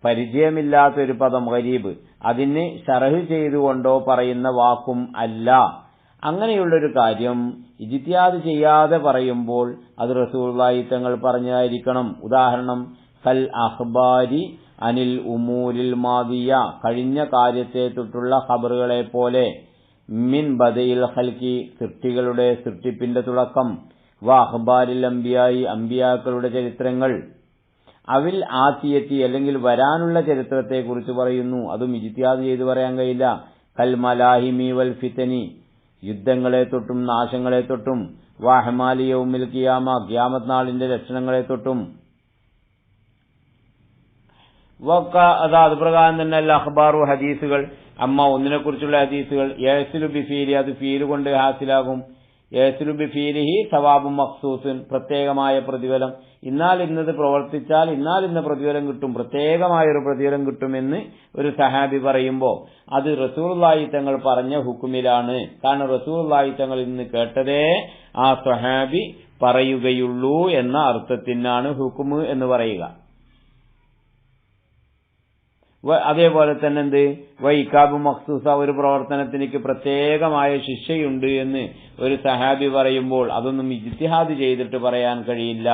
പരിചയമില്ലാത്തൊരു പദം ഗരീബ് അതിന് ശറഹ് ചെയ്തുകൊണ്ടോ പറയുന്ന വാക്കും അല്ല. അങ്ങനെയുള്ളൊരു കാര്യം ഇജ്തിഹാദ് ചെയ്യാതെ പറയുമ്പോൾ അത് റസൂലുള്ളാഹി തങ്ങൾ പറഞ്ഞതായിരിക്കണം. ഉദാഹരണം, കൽ അഖ്ബാരി അനിൽ ഉമൂരിൽ മാദിയ കഴിഞ്ഞ കാര്യത്തെ തൊട്ടുള്ള ഖബറുകളെ പോലെ, മിൻ ബദയിൽ ഖൽഖി സൃഷ്ടികളുടെ സൃഷ്ടിപ്പിന്റെ തുടക്കം, വ അഖ്ബാരിൽ അംബിയായി അംബിയാക്കളുടെ ചരിത്രങ്ങൾ, അവിൽ ആസിയത്തി അല്ലെങ്കിൽ വരാനുള്ള ചരിത്രത്തെക്കുറിച്ച് പറയുന്നു, അതും ഇജ്തിഹാദ് ചെയ്ത് പറയാൻ കഴിയില്ല. കൽ മലാഹിമി വൽ ഫിതനി യുദ്ധങ്ങളെ തൊട്ടും നാശങ്ങളെ തൊട്ടും, വഹമാലി യൗമിൽ ഖിയാമ ഖിയാമത്ത് നാളിന്റെ ലക്ഷണങ്ങളെ തൊട്ടും, അത് പ്രകാരം തന്നെ അല്ല അഖ്ബാറു ഹദീസുകൾ ഒന്നിനെ കുറിച്ചുള്ള ഹദീസുകൾ, യഹ്സുലു ബിഫീലി അത് ഫീല് കൊണ്ട് ഹാസിലാകും, യഹ്സുലു ബിഫീലിഹി സവാബും മഖ്സൂസുൻ പ്രത്യേകമായ പ്രതിഫലം, ഇന്നാൽ ഇന്നത് പ്രവർത്തിച്ചാൽ ഇന്നാൽ ഇന്ന പ്രതിഫലം കിട്ടും, പ്രത്യേകമായൊരു പ്രതിഫലം കിട്ടുമെന്ന് ഒരു സഹാബി പറയുമ്പോൾ അത് റസൂലുള്ളാഹി തങ്ങൾ പറഞ്ഞ ഹുക്കുമിലാണ്. കാരണം റസൂലുള്ളാഹി തങ്ങൾ ഇന്ന് കേട്ടതേ ആ സഹാബി പറയുകയുള്ളൂ എന്ന അർത്ഥത്തിനാണ് ഹുക്കുമ് എന്ന് പറയുക. അതേപോലെ തന്നെ എന്ത് വൈകാബ് മഖ്സൂസ ഒരു പ്രവർത്തനത്തിലേക്ക് പ്രത്യേകമായ ശിക്ഷയുണ്ട് എന്ന് ഒരു സഹാബി പറയുമ്പോൾ അതൊന്നും ഇജ്തിഹാദ് ചെയ്തിട്ട് പറയാൻ കഴിയില്ല.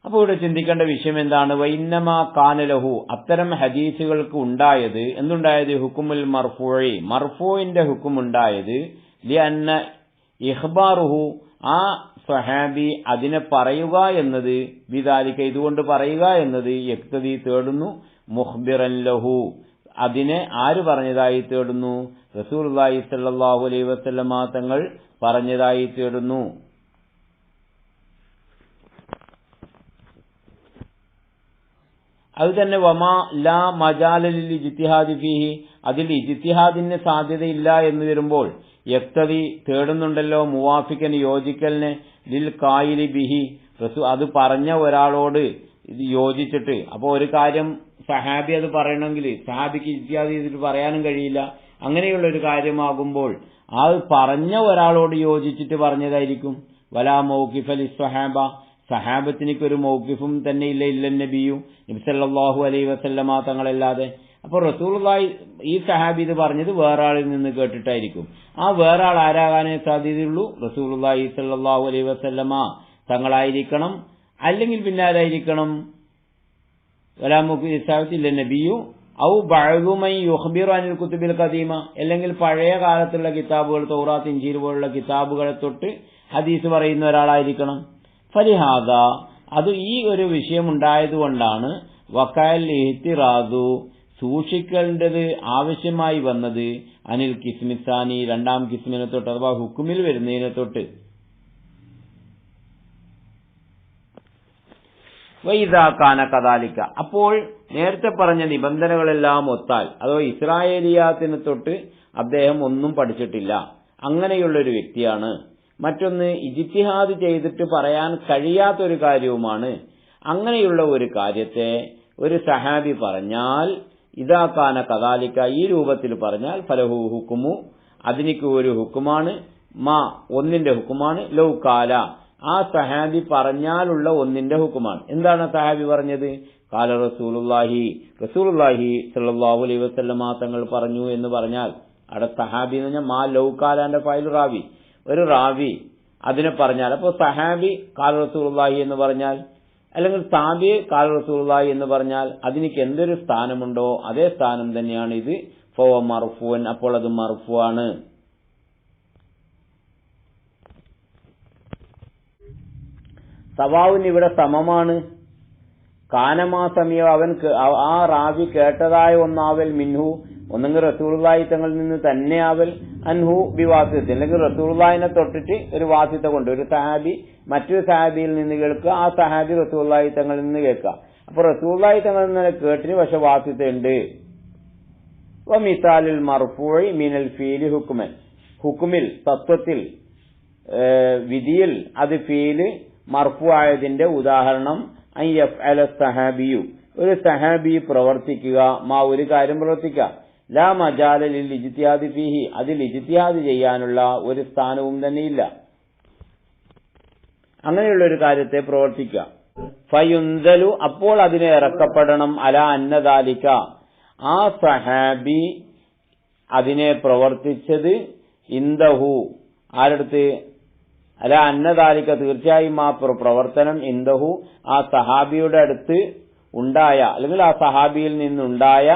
അപ്പോൾ ഇവിടെ ചിന്തിക്കേണ്ട വിഷയം എന്താണ്, വൈന്നമാ കാനലഹു അത്തരം ഹദീസുകൾക്ക് ഉണ്ടായത് എന്തുണ്ടായത്, ഹുക്കുമുൽ മർഫൂഇ മർഫൂഇന്റെ ഹുക്കുമുണ്ടായത്, ലിഅന്ന ഇഖ്ബാറുഹു ആ സ്വഹാബി അതിനെ പറയുക എന്നത്, ബിദാലിക ഇതുകൊണ്ട് പറയുക എന്നത്, യക്തദി തേടുന്നു, മുഖ്ബിറൻ ലഹു അതിനെ ആര് പറഞ്ഞതായി തേടുന്നു, റസൂലുള്ളാഹി സ്വല്ലല്ലാഹു അലൈഹി വസല്ലമ തങ്ങൾ പറഞ്ഞതായി തേടുന്നു. അത് തന്നെ വമാ ലാ മജാല ലിൽ ഇജ്തിഹാദി ഫീഹി അതിൽ ഇജ്തിഹാദിന് സാധ്യതയില്ല എന്ന് വരുമ്പോൾ യക്തദി തേടുന്നുണ്ടല്ലോ, മുവാഫിക്കൻ യോജിക്കലിനെ, ലിൽ കായിലി ബിഹി അത് പറഞ്ഞ ഒരാളോട് ഇത് യോജിച്ചിട്ട്. അപ്പോൾ ഒരു കാര്യം സഹാബി അത് പറയണമെങ്കിൽ സഹാബിക്ക് ഇജ്തിഹാദ് ചെയ്തിട്ട് പറയാനും കഴിയില്ല. അങ്ങനെയുള്ള ഒരു കാര്യമാകുമ്പോൾ ആ പറഞ്ഞ ഒരാളോട് യോജിച്ചിട്ട് പറഞ്ഞതായിരിക്കും. വലാ മൗഖിഫ ലിസ്സഹാബ സഹാബത്തിനിക്കൊരു മൗഖിഫും തന്നെ ഇല്ല നബിയു നബി സല്ലല്ലാഹു അലൈഹി വസല്ലമ തങ്ങളല്ലാതെ. അപ്പോൾ റസൂലുള്ളാഹി ഈ സഹാബി ഇത് പറഞ്ഞത് വേറെ ആളിൽ നിന്ന് കേട്ടിട്ടായിരിക്കും. ആ വേറെ ആൾ ആരാകാനേ സാധ്യതയുള്ളൂ, റസൂലുള്ളാഹി സ്വല്ലല്ലാഹു അലൈഹി വസല്ലമ തങ്ങളായിരിക്കണം. അല്ലെങ്കിൽ പിന്നെ ആരായിരിക്കണം, വലാ മുഖ്ബിറ നബിയു ഔ ബഅദു മൻ യുഖ്ബിറു അനിൽ കുതുബിൽ ഖദീമ അല്ലെങ്കിൽ പഴയ കാലത്തുള്ള കിതാബുകൾ, തൗറാത്ത് ഇൻജീൽ പോലുള്ള കിതാബുകളെ തൊട്ട് ഹദീസ് പറയുന്ന ഒരാളായിരിക്കണം. ഫലിഹാദ അത് ഈ ഒരു വിഷയം ഉണ്ടായതുകൊണ്ടാണ് വഖഅൽ ഇഹ്തിറാദു സൂക്ഷിക്കേണ്ടത് ആവശ്യമായി വന്നത്, അനിൽ കിസ്മിസാനി രണ്ടാം കിസ്മിനെ തൊട്ട് അഥവാ ഹുക്കുമിൽ വരുന്നതിനെ തൊട്ട്. വൈദാ കാന കദാലിക, അപ്പോൾ നേരത്തെ പറഞ്ഞ നിബന്ധനകളെല്ലാം ഒത്താൽ, അതോ ഇസ്രായേലിയാത്തിനെ തൊട്ട് അദ്ദേഹം ഒന്നും പഠിച്ചിട്ടില്ല, അങ്ങനെയുള്ളൊരു വ്യക്തിയാണ്. മറ്റൊന്ന് ഇജ്തിഹാദ് ചെയ്തിട്ട് പറയാൻ കഴിയാത്തൊരു കാര്യവുമാണ്. അങ്ങനെയുള്ള ഒരു കാര്യത്തെ ഒരു സഹാബി പറഞ്ഞാൽ, ഇദാ കാന കദാലിക, ഈ രൂപത്തിൽ പറഞ്ഞാൽ ഫലഹു ഹുക്കുമു, അതിനിക്ക് ഒരു ഹുക്കുമാണ്, മാ ഒന്നിന്റെ ഹുക്കുമാണ്, ലൗ കാല, ആ സഹാബി പറഞ്ഞാലുള്ള ഒന്നിന്റെ ഹുക്കുമാണ്. എന്താണ് സഹാബി പറഞ്ഞത്? കാല റസൂലുള്ളാഹി സ്വല്ലല്ലാഹു അലൈഹി വസല്ലമ തങ്ങൾ പറഞ്ഞു എന്ന് പറഞ്ഞാൽ, അവിടെ സഹാബി എന്ന് പറഞ്ഞാൽ മാ ലൗ കാലാന്റെ ഫായിൽ റാവി, ഒരു റാവി അതിനെ പറഞ്ഞാൽ, അപ്പോൾ സഹാബി കാല റസൂലുള്ളാഹി എന്ന് പറഞ്ഞാൽ, അല്ലെങ്കിൽ താബി കാല റസൂലുള്ളാഹി എന്ന് പറഞ്ഞാൽ അതിനിക്ക് എന്തൊരു സ്ഥാനമുണ്ടോ അതേ സ്ഥാനം തന്നെയാണ് ഇത്. ഫവ മർഫൂൻ, അപ്പോൾ അത് മർഫൂ ആണ്. സവാവുൻ ഇവിടെ സമമാണ്. കാനമാ സമയോ, അവൻ ആ റാവി കേട്ടതായ ഒന്നാവൽ, മിൻഹു ഒന്നെങ്കിൽ റസൂലുള്ളാഹി തങ്ങളിൽ നിന്ന് തന്നെ ആവൽ, അൻഹു ബിവാസിത്ത, അല്ലെങ്കിൽ റസൂലുള്ളാഹിനെ തൊട്ടിട്ട് ഒരു വാസിത്ത കൊണ്ട് ഒരു സഹാബി മറ്റൊരു സഹാബിയിൽ നിന്ന് കേൾക്കുക, ആ സഹാബി റസൂലുള്ളാഹി തങ്ങളിൽ നിന്ന് കേൾക്കുക. അപ്പൊ റസൂലുള്ളാഹി തങ്ങളിൽ നിന്ന് കേട്ടിന് പക്ഷെ വാസിത്ത ഉണ്ട്. മിസാലുൽ മർഫൂഇ മിനൽ ഫീലി ഹുക്മൻ, ഹുക്കുമിൽ തത്വത്തിൽ വിധിയിൽ അത് ഫീല് മർഫൂ ആയതിന്റെ ഉദാഹരണം, അൻ യഫ്അല സഹാബിയു, ഒരു സഹാബി പ്രവർത്തിക്കുക, മാ ഒരു കാര്യം പ്രവർത്തിക്കുക, ലാ മജാല ലിൽ ഇജ്തിഹാദി ഫീഹി, അതിൽ ഇജ്തിഹാദ് ചെയ്യാനുള്ള ഒരു സ്ഥാനവും തന്നെയില്ല, അങ്ങനെയുള്ള ഒരു കാര്യത്തെ പ്രവർത്തിക്കുക. ഫയുൻസലു, അപ്പോൾ അതിനെ ഇറക്കപ്പെടണം, അല അന്നദാലിക, ആ സഹാബി അതിനെ പ്രവർത്തിച്ചത്, ഇൻദഹു ആരടുത്ത്, അല അന്നദാലിക തീർച്ചയായും ആ പ്രവർത്തനം, ഇൻദഹു ആ സഹാബിയുടെ അടുത്ത് ഉണ്ടായ, അല്ലെങ്കിൽ ആ സഹാബിയിൽ നിന്നുണ്ടായ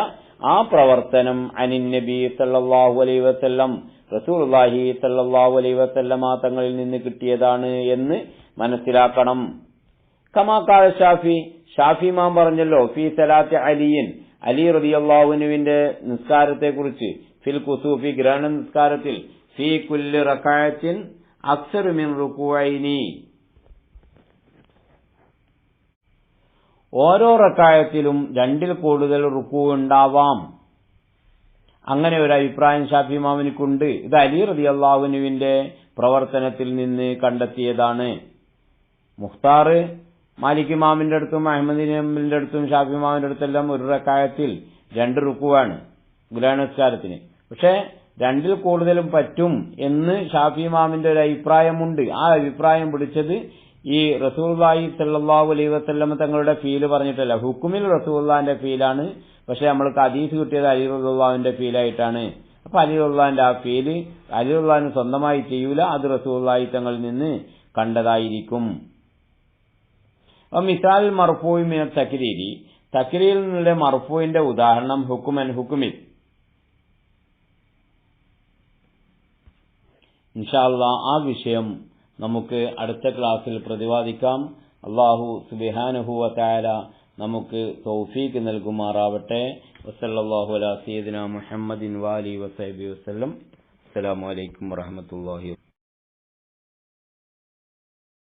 ആ പ്രവർത്തനം, അനിൻ നബി സല്ലല്ലാഹു അലൈഹി വസല്ലം, റസൂലുള്ളാഹി സല്ലല്ലാഹു അലൈഹി വസല്ലമ തങ്ങളിൽ നിന്ന് കിട്ടിയതാണ് എന്ന് മനസ്സിലാക്കണം. കമാ ഖാല ഷാഫി ഇമാം പറഞ്ഞല്ലോ, ഫീ സലാത്തി അലിയിൻ, അലി റളിയല്ലാഹു അൻഹുവിന്റെ നിസ്കാരത്തെ കുറിച്ച്, ഫിൽ കുസൂഫി ഗ്രഹണ നിസ്കാരത്തിൽ, ഫീ കുല്ലി റകഅത്തിൻ അക്സറു മിൻ റുകൂഇനി, ഓരോ റക്അത്തിലും രണ്ടിൽ കൂടുതൽ റുക്കൂ ഉണ്ടാവാം. അങ്ങനെ ഒരു അഭിപ്രായം ഷാഫി ഇമാമിനുണ്ട്. ഇത് അലി റളിയല്ലാഹു അൻഹുവിന്റെ പ്രവർത്തനത്തിൽ നിന്ന് കണ്ടെത്തിയതാണ്. മുഖ്താർ മാലിക് ഇമാമിന്റെ അടുത്തും അഹ്മദ് ഇമാമിന്റെ അടുത്തും ഷാഫി ഇമാമിന്റെ അടുത്തെല്ലാം ഒരു റക്അത്തിൽ 2 റുക്കുവാണ് ഗ്രഹണ നിസ്കാരത്തിന്. പക്ഷെ 2ൽ കൂടുതലും പറ്റും എന്ന് ഷാഫി ഇമാമിന്റെ ഒരു അഭിപ്രായമുണ്ട്. ആ അഭിപ്രായം പിടിച്ചത് ഈ റസൂലുള്ളാഹി സ്വല്ലല്ലാഹു അലൈഹി വസല്ലം തങ്ങളുടെ ഫീല് പറഞ്ഞിട്ടല്ല, ഹുക്കുമിൽ റസൂലുള്ളാഹിന്റെ ഫീലാണ്. പക്ഷെ നമ്മൾക്ക് ഹദീസ് കിട്ടിയത് അലി റളിയല്ലാഹുവിന്റെ ഫീലായിട്ടാണ്. അപ്പൊ അലി റളിയല്ലാഹുവിന്റെ ആ ഫീല് അലി റളിയല്ലാഹു സ്വന്തമായി ചെയ്യൂല, അത് റസൂലുള്ളാഹി തങ്ങളിൽ നിന്ന് കണ്ടതായിരിക്കും. മിസാൽ മർഫൂഇ മിന തക്രീരി, തക്രീരിൽ നിന്നുള്ള മർഫൂഇന്റെ ഉദാഹരണം, ഹുക്കുമൻ ഹുക്കുമിൽ. ഇൻഷാ അല്ലാഹ് ആ വിഷയം നമുക്ക് അടുത്ത ക്ലാസ്സിൽ പ്രതിപാദിക്കാം. അല്ലാഹു സുബ്ഹാനഹു വ തആല നമുക്ക് തൗഫീഖ് നൽകുമാറാവട്ടെ. വസല്ലല്ലാഹു അലാ സയ്യിദിനാ മുഹമ്മദിൻ വ ആലിഹി വസഹ്ബിഹി വസല്ലം. അസ്സലാമു അലൈക്കും വറഹ്മത്തുള്ളാഹി